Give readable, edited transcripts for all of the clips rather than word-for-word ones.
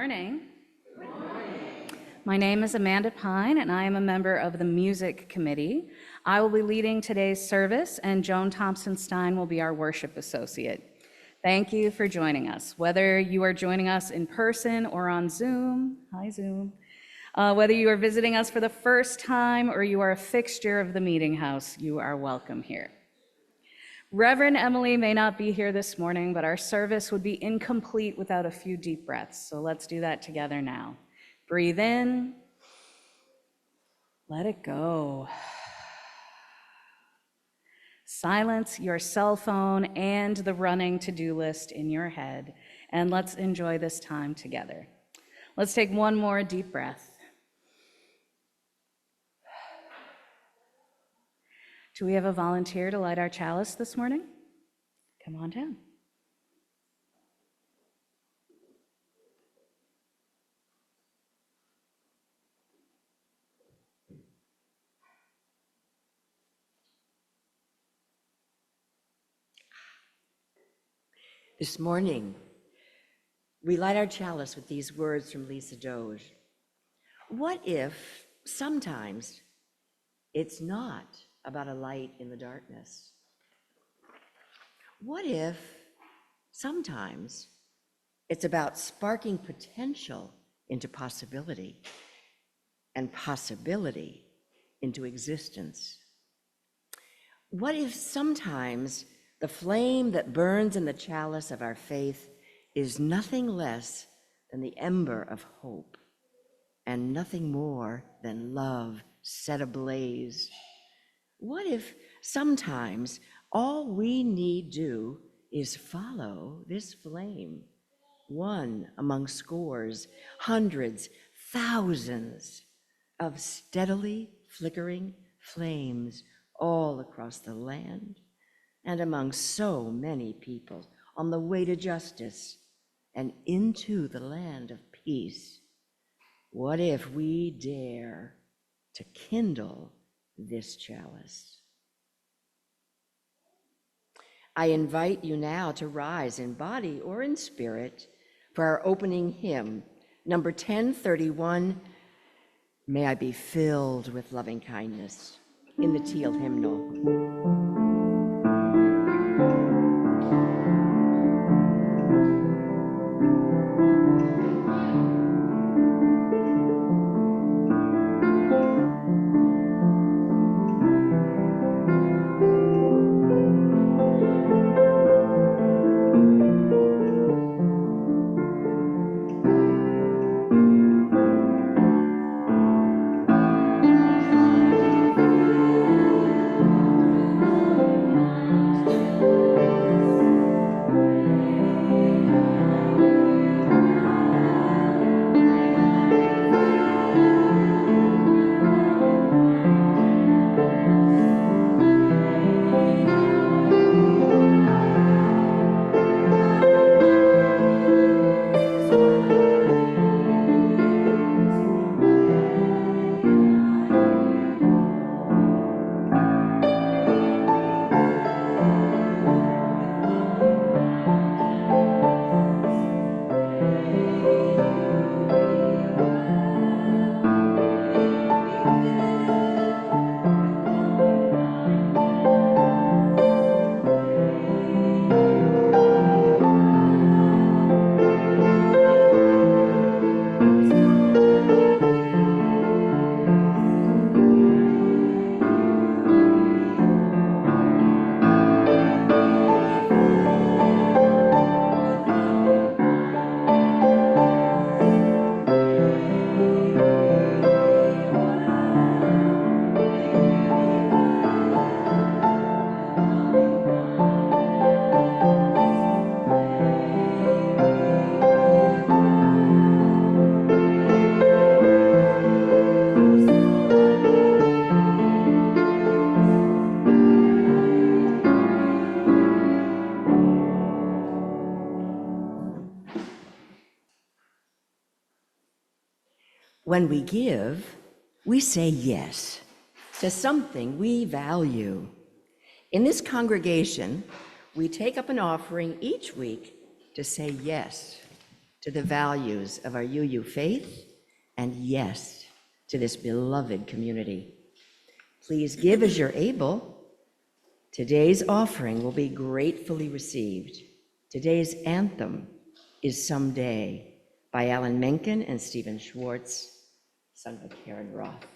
morning. Good morning. My name is Amanda Pyne, and I am a member of the Music Committee. I will be leading today's service, and Joan Thompson-Stein will be our worship associate. Thank you for joining us. Whether you are joining us in person or on Zoom, hi Zoom, whether you are visiting us for the first time or you are a fixture of the Meeting House, you are welcome here. Reverend Emily may not be here this morning, but our service would be incomplete without a few deep breaths. So let's do that together now. Breathe in, let it go. Silence your cell phone and the running to-do list in your head, and let's enjoy this time together. Let's take one more deep breath. Do we have a volunteer to light our chalice this morning? Come on down. This morning, we light our chalice with these words from Lisa Doge. What if sometimes it's not about a light in the darkness? What if sometimes it's about sparking potential into possibility and possibility into existence? What if sometimes the flame that burns in the chalice of our faith is nothing less than the ember of hope and nothing more than love set ablaze? What if sometimes all we need do is follow this flame, one among scores, hundreds, thousands of steadily flickering flames all across the land and among so many people on the way to justice and into the land of peace? What if we dare to kindle this chalice? I invite you now to rise in body or in spirit for our opening hymn, number 1031, May I Be Filled with Loving Kindness, in the Teal hymnal. When we give, we say yes to something we value. In this congregation, we take up an offering each week to say yes to the values of our UU faith, and yes, to this beloved community. Please give as you're able. Today's offering will be gratefully received. Today's anthem is Someday by Alan Menken and Stephen Schwartz, sung by Karen Roth.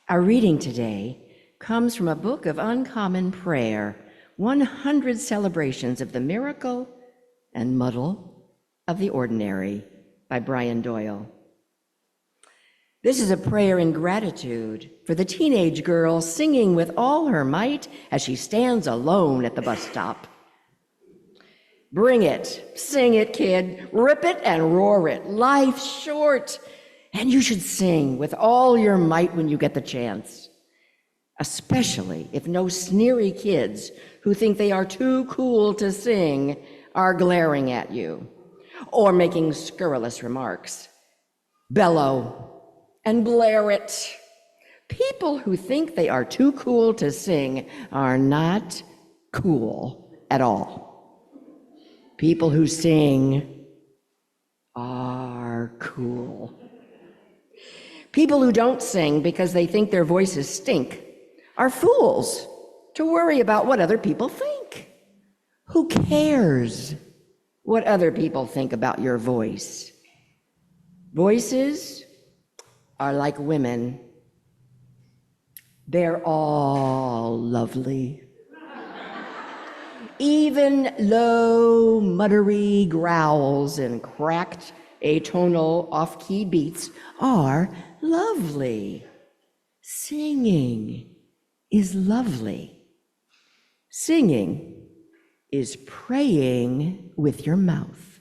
Our reading today comes from a book of uncommon prayer, 100 Celebrations of the Miracle and Muddle of the Ordinary by Brian Doyle. This is a prayer in gratitude for the teenage girl singing with all her might as she stands alone at the bus stop. Bring it, sing it, kid, rip it and roar it. Life's short, and you should sing with all your might when you get the chance, especially if no sneery kids who think they are too cool to sing are glaring at you or making scurrilous remarks. Bellow and blare it. People who think they are too cool to sing are not cool at all. People who sing are cool. People who don't sing because they think their voices stink are fools to worry about what other people think. Who cares what other people think about your voice? Voices are like women. They're all lovely. Even low, muttery growls and cracked atonal off-key beats are lovely. Singing is lovely. Singing is praying with your mouth.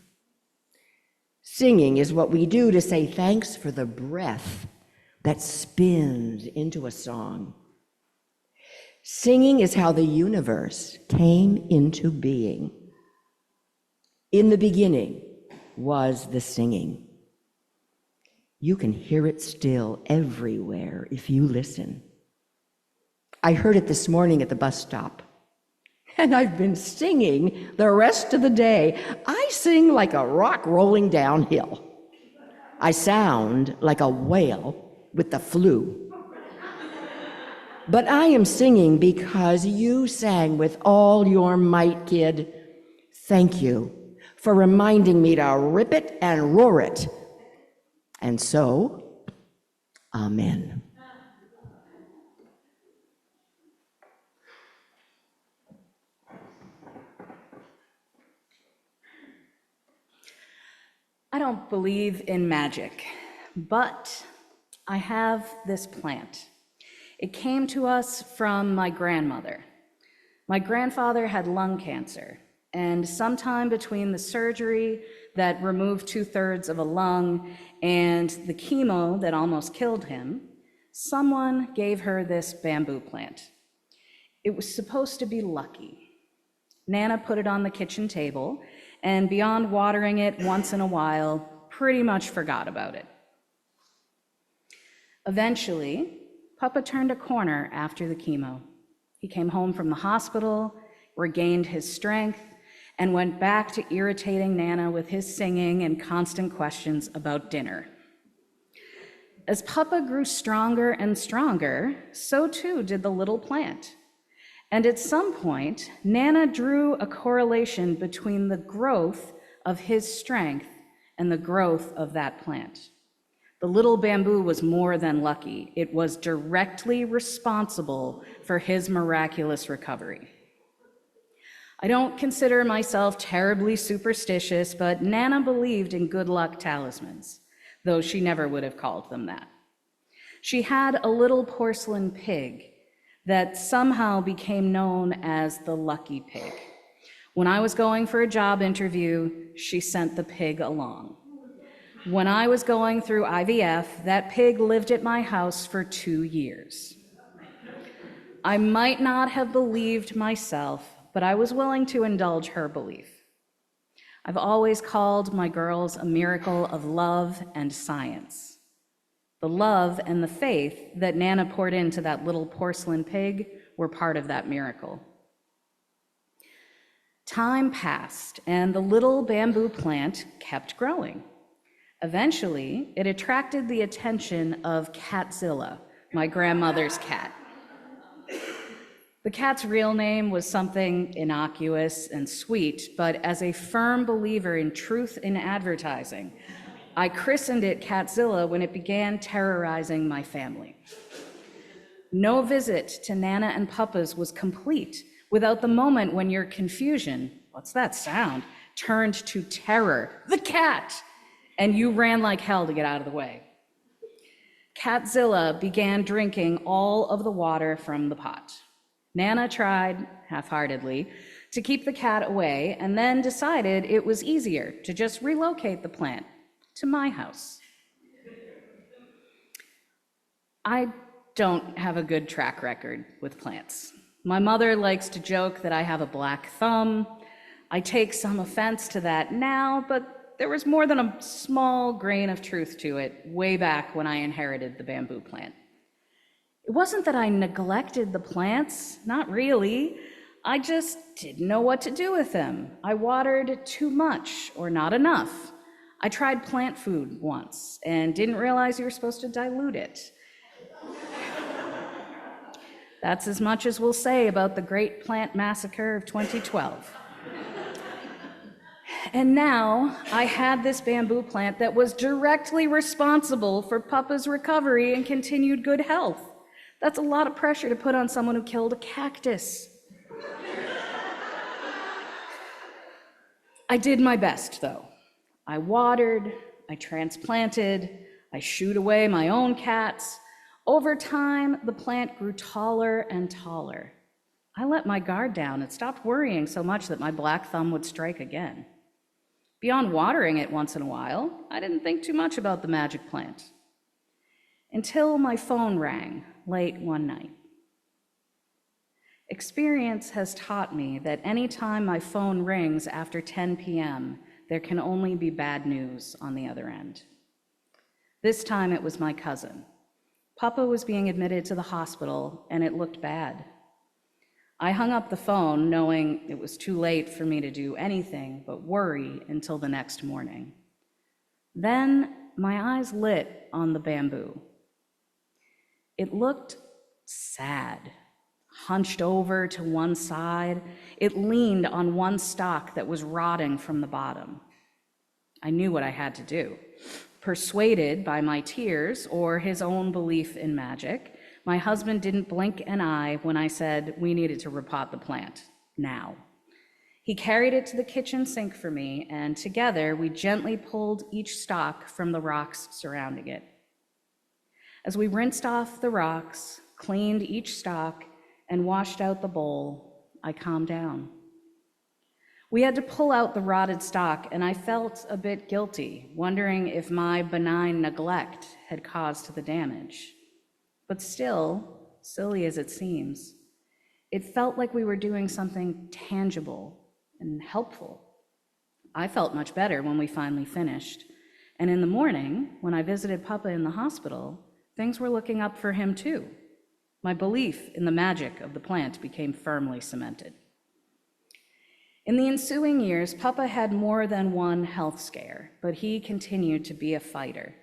Singing is what we do to say thanks for the breath that spins into a song. Singing is how the universe came into being. In the beginning was the singing. You can hear it still everywhere if you listen. I heard it this morning at the bus stop, and I've been singing the rest of the day. I sing like a rock rolling downhill. I sound like a whale with the flu. But I am singing because you sang with all your might, kid. Thank you for reminding me to rip it and roar it. And so, amen. I don't believe in magic, but I have this plant. It came to us from my grandmother. My grandfather had lung cancer, and sometime between the surgery that removed 2/3 of a lung and the chemo that almost killed him, someone gave her this bamboo plant. It was supposed to be lucky. Nana put it on the kitchen table, and beyond watering it once in a while, pretty much forgot about it. Eventually, Papa turned a corner after the chemo. He came home from the hospital, regained his strength, and went back to irritating Nana with his singing and constant questions about dinner. As Papa grew stronger and stronger, so too did the little plant. And at some point, Nana drew a correlation between the growth of his strength and the growth of that plant. The little bamboo was more than lucky. It was directly responsible for his miraculous recovery. I don't consider myself terribly superstitious, but Nana believed in good luck talismans, though she never would have called them that. She had a little porcelain pig that somehow became known as the lucky pig. When I was going for a job interview, she sent the pig along. When I was going through IVF, that pig lived at my house for 2 years. I might not have believed myself, but I was willing to indulge her belief. I've always called my girls a miracle of love and science. The love and the faith that Nana poured into that little porcelain pig were part of that miracle. Time passed, and the little bamboo plant kept growing. Eventually, it attracted the attention of Catzilla, my grandmother's cat. The cat's real name was something innocuous and sweet, but as a firm believer in truth in advertising, I christened it Catzilla when it began terrorizing my family. No visit to Nana and Papa's was complete without the moment when your confusion, what's that sound, turned to terror, the cat, and you ran like hell to get out of the way. Catzilla began drinking all of the water from the pot. Nana tried, half-heartedly, to keep the cat away and then decided it was easier to just relocate the plant to my house. I don't have a good track record with plants. My mother likes to joke that I have a black thumb. I take some offense to that now, but there was more than a small grain of truth to it way back when I inherited the bamboo plant. It wasn't that I neglected the plants, not really. I just didn't know what to do with them. I watered too much or not enough. I tried plant food once and didn't realize you were supposed to dilute it. That's as much as we'll say about the Great Plant Massacre of 2012. And now I had this bamboo plant that was directly responsible for Papa's recovery and continued good health. That's a lot of pressure to put on someone who killed a cactus. I did my best, though. I watered, I transplanted, I shooed away my own cats. Over time, the plant grew taller and taller. I let my guard down and stopped worrying so much that my black thumb would strike again. Beyond watering it once in a while, I didn't think too much about the magic plant. Until my phone rang late one night. Experience has taught me that any time my phone rings after 10 p.m., there can only be bad news on the other end. This time it was my cousin. Papa was being admitted to the hospital, and it looked bad. I hung up the phone knowing it was too late for me to do anything but worry until the next morning. Then my eyes lit on the bamboo. It looked sad. Hunched over to one side, it leaned on one stalk that was rotting from the bottom. I knew what I had to do. Persuaded by my tears or his own belief in magic, my husband didn't blink an eye when I said we needed to repot the plant, now. He carried it to the kitchen sink for me, and together we gently pulled each stalk from the rocks surrounding it. As we rinsed off the rocks, cleaned each stalk, and washed out the bowl, I calmed down. We had to pull out the rotted stalk, and I felt a bit guilty, wondering if my benign neglect had caused the damage. But still, silly as it seems, it felt like we were doing something tangible and helpful. I felt much better when we finally finished. And in the morning, when I visited Papa in the hospital, things were looking up for him too. My belief in the magic of the plant became firmly cemented. In the ensuing years, Papa had more than one health scare, but he continued to be a fighter.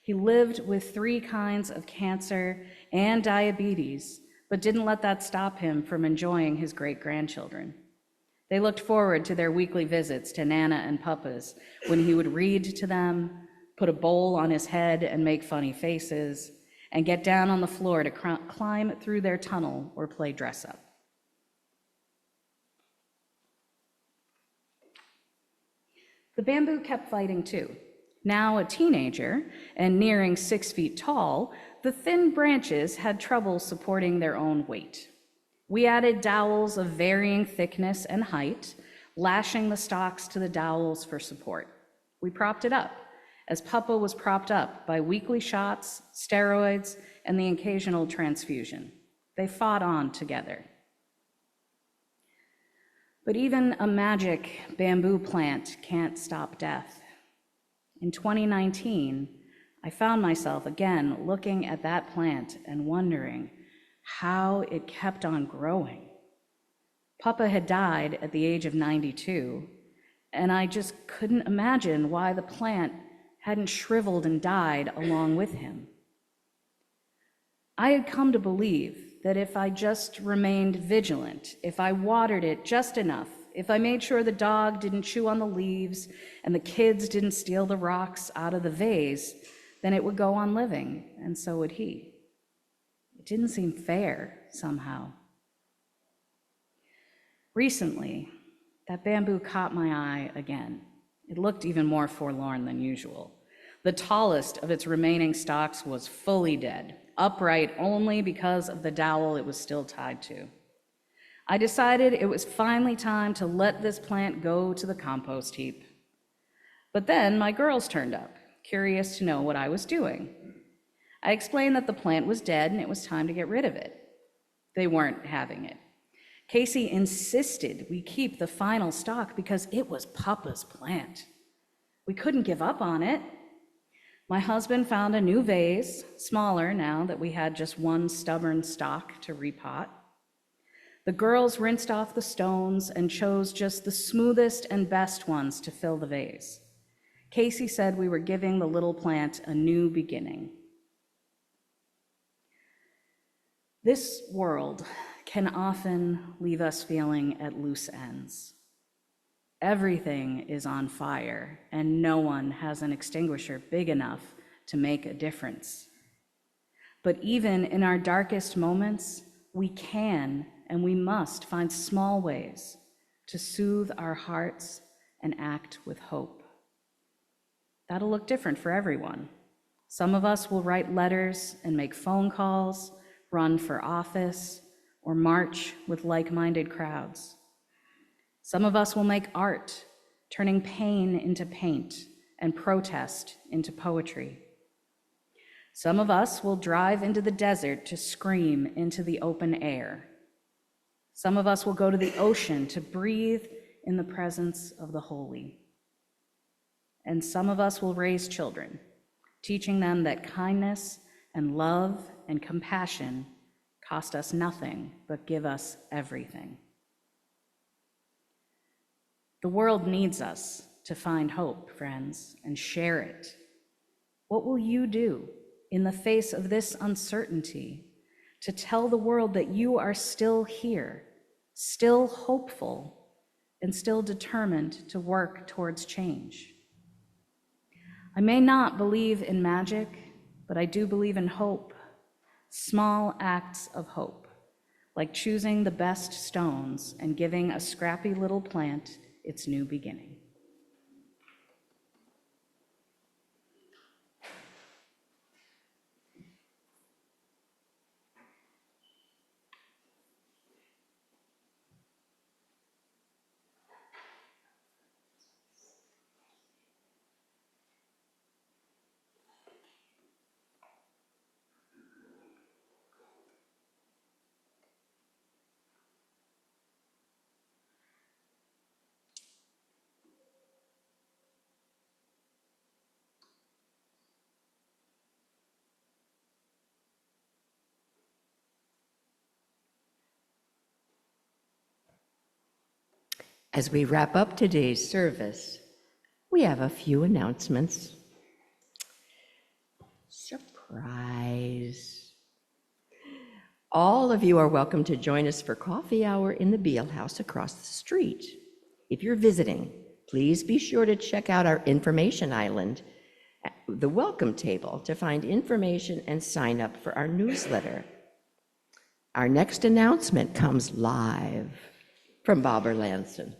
He lived with 3 kinds of cancer and diabetes, but didn't let that stop him from enjoying his great-grandchildren. They looked forward to their weekly visits to Nana and Papa's when he would read to them, put a bowl on his head and make funny faces, and get down on the floor to climb through their tunnel or play dress-up. The bamboo kept fighting too. Now a teenager and nearing 6 feet tall, the thin branches had trouble supporting their own weight. We added dowels of varying thickness and height, lashing the stalks to the dowels for support. We propped it up, as Papa was propped up by weekly shots, steroids, and the occasional transfusion. They fought on together. But even a magic bamboo plant can't stop death. In 2019, I found myself again looking at that plant and wondering how it kept on growing. Papa had died at the age of 92, and I just couldn't imagine why the plant hadn't shriveled and died along with him. I had come to believe that if I just remained vigilant, if I watered it just enough, if I made sure the dog didn't chew on the leaves and the kids didn't steal the rocks out of the vase, then it would go on living, and so would he. It didn't seem fair, somehow. Recently, that bamboo caught my eye again. It looked even more forlorn than usual. The tallest of its remaining stalks was fully dead, upright only because of the dowel it was still tied to. I decided it was finally time to let this plant go to the compost heap. But then my girls turned up, curious to know what I was doing. I explained that the plant was dead and it was time to get rid of it. They weren't having it. Casey insisted we keep the final stalk because it was Papa's plant. We couldn't give up on it. My husband found a new vase, smaller now that we had just one stubborn stalk to repot. The girls rinsed off the stones and chose just the smoothest and best ones to fill the vase. Casey said we were giving the little plant a new beginning. This world can often leave us feeling at loose ends. Everything is on fire, and no one has an extinguisher big enough to make a difference. But even in our darkest moments, we can and we must find small ways to soothe our hearts and act with hope. That'll look different for everyone. Some of us will write letters and make phone calls, run for office, or march with like-minded crowds. Some of us will make art, turning pain into paint and protest into poetry. Some of us will drive into the desert to scream into the open air. Some of us will go to the ocean to breathe in the presence of the holy. And some of us will raise children, teaching them that kindness and love and compassion cost us nothing but give us everything. The world needs us to find hope, friends, and share it. What will you do in the face of this uncertainty to tell the world that you are still here, still hopeful, and still determined to work towards change? I may not believe in magic, but I do believe in hope, small acts of hope, like choosing the best stones and giving a scrappy little plant its new beginning. As we wrap up today's service, we have a few announcements. Surprise. All of you are welcome to join us for coffee hour in the Beale House across the street. If you're visiting, please be sure to check out our information island, the welcome table, to find information and sign up for our newsletter. Our next announcement comes live from Bob Erlandson.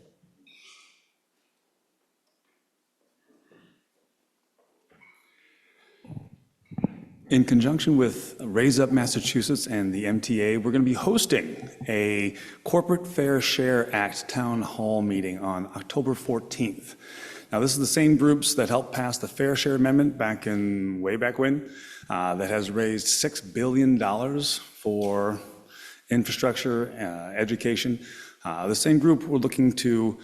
In conjunction with Raise Up Massachusetts and the MTA, we're going to be hosting a Corporate Fair Share Act town hall meeting on October 14th. Now, this is the same groups that helped pass the Fair Share Amendment way back when, that has raised $6 billion for infrastructure, education. The same group, we're looking to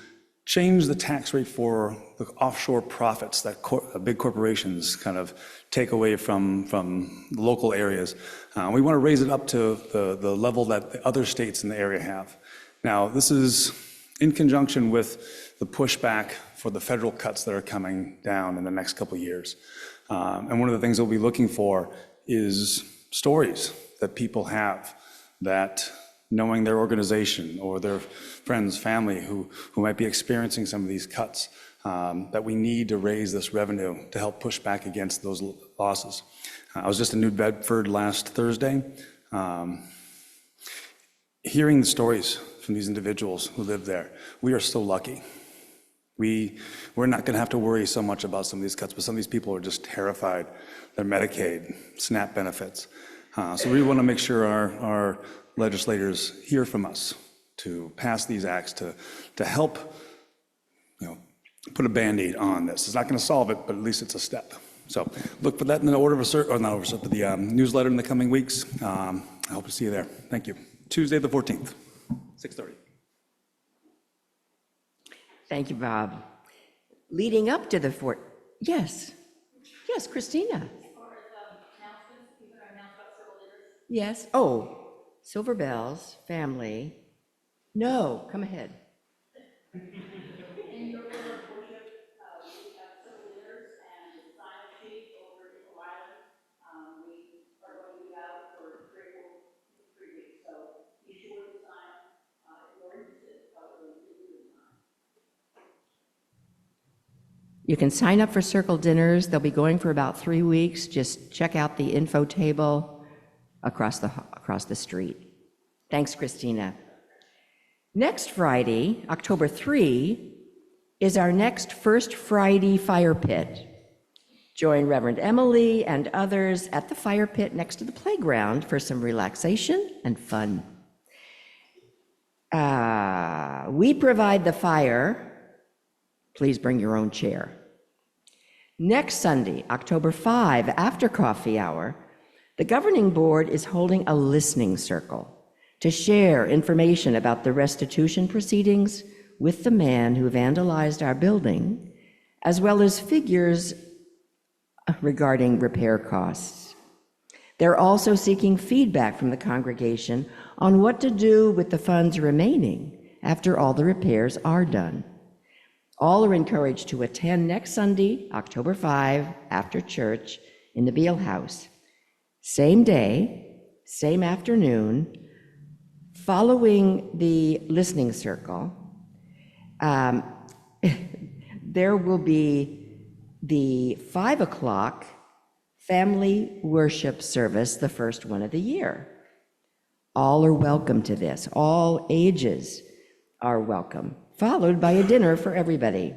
change the tax rate for the offshore profits that big corporations kind of take away from local areas. We want to raise it up to the level that the other states in the area have. Now, this is in conjunction with the pushback for the federal cuts that are coming down in the next couple of years. And one of the things that we'll be looking for is stories that people have, that knowing their organization or their friends, family who might be experiencing some of these cuts, that we need to raise this revenue to help push back against those losses. I was just in New Bedford last Thursday, hearing the stories from these individuals who live there. We are so lucky. We're not going to have to worry so much about some of these cuts, but some of these people are just terrified. Their Medicaid, SNAP benefits. So we want to make sure our legislators hear from us to pass these acts to help, put a Band-Aid on this. It's not going to solve it, but at least it's a step. So look for that in the the newsletter in the coming weeks. I hope to see you there. Thank you. Tuesday the 14th, 6:30. Thank you, Bob. Leading up to the yes, Christina. Yes. Oh, Silver Bells family. No, come ahead. In your order of worship, we have several dinners and a sign-up sheet over at Eagle Island. We are going to be out for 3 weeks, so be sure to sign if you're interested. You can sign up for circle dinners. They'll be going for about 3 weeks. Just check out the info table across the street. Thanks, Christina. Next Friday, October 3, is our next First Friday fire pit. Join Reverend Emily and others at the fire pit next to the playground for some relaxation and fun. We provide the fire. Please bring your own chair. Next Sunday, October 5, after coffee hour, the governing board is holding a listening circle to share information about the restitution proceedings with the man who vandalized our building, as well as figures regarding repair costs. They're also seeking feedback from the congregation on what to do with the funds remaining after all the repairs are done. All are encouraged to attend next Sunday, October 5, after church in the Beale House. Same day, same afternoon, following the listening circle, there will be the 5 o'clock family worship service, the first one of the year. All are welcome to this. All ages are welcome, followed by a dinner for everybody.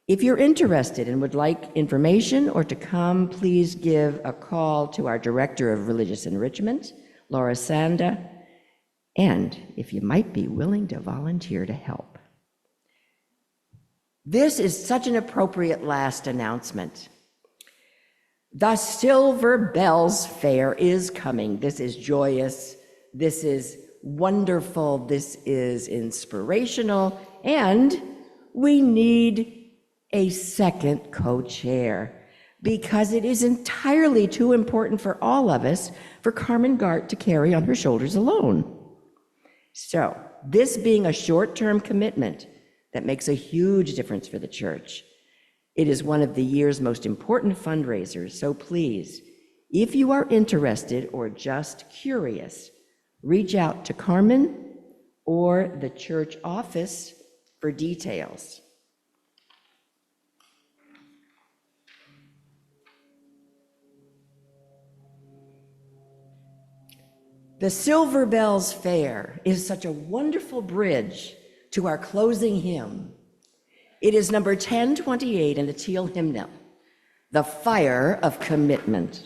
If you're interested and would like information or to come, please give a call to our Director of Religious Enrichment, Laura Sanda, and if you might be willing to volunteer to help. This is such an appropriate last announcement. The Silver Bells Fair is coming. This is joyous. This is wonderful. This is inspirational. And we need a second co-chair because it is entirely too important for all of us for Carmen Gart to carry on her shoulders alone. So, this being a short-term commitment that makes a huge difference for the church, it is one of the year's most important fundraisers, so please, if you are interested or just curious, reach out to Carmen or the church office for details. The Silver Bells Fair is such a wonderful bridge to our closing hymn. It is number 1028 in the Teal Hymnal, The Fire of Commitment.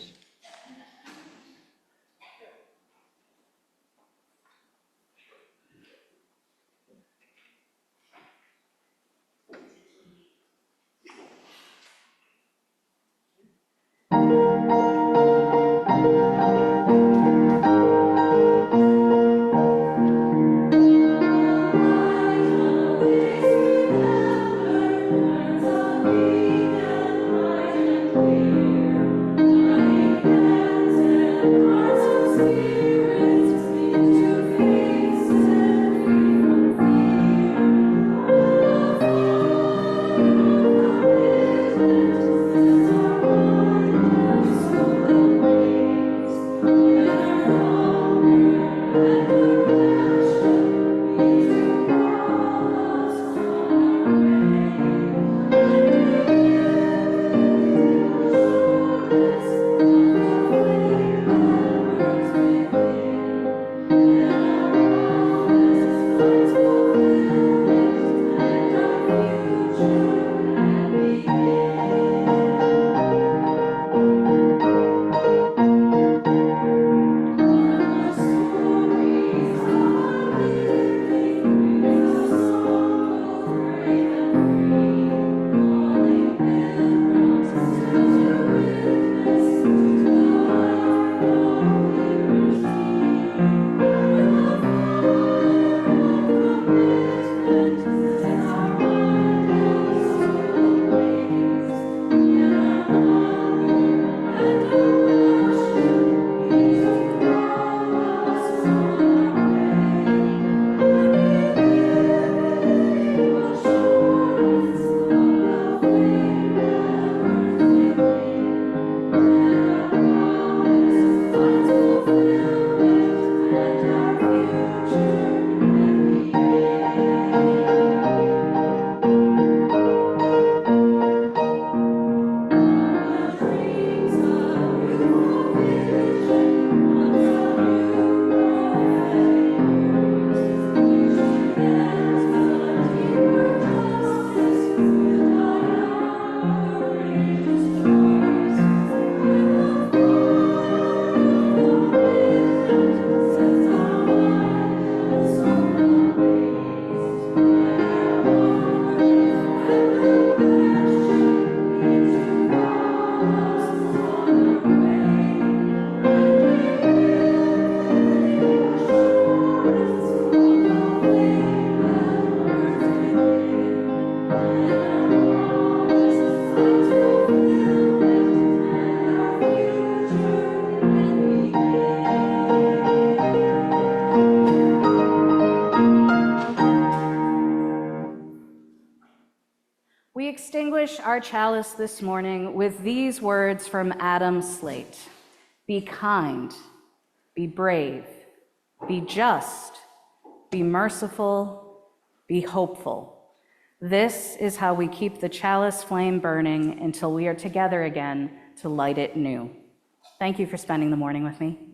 extinguish our chalice this morning with these words from Adam Slate. Be kind, be brave, be just, be merciful, be hopeful. This is how we keep the chalice flame burning until we are together again to light it new. Thank you for spending the morning with me.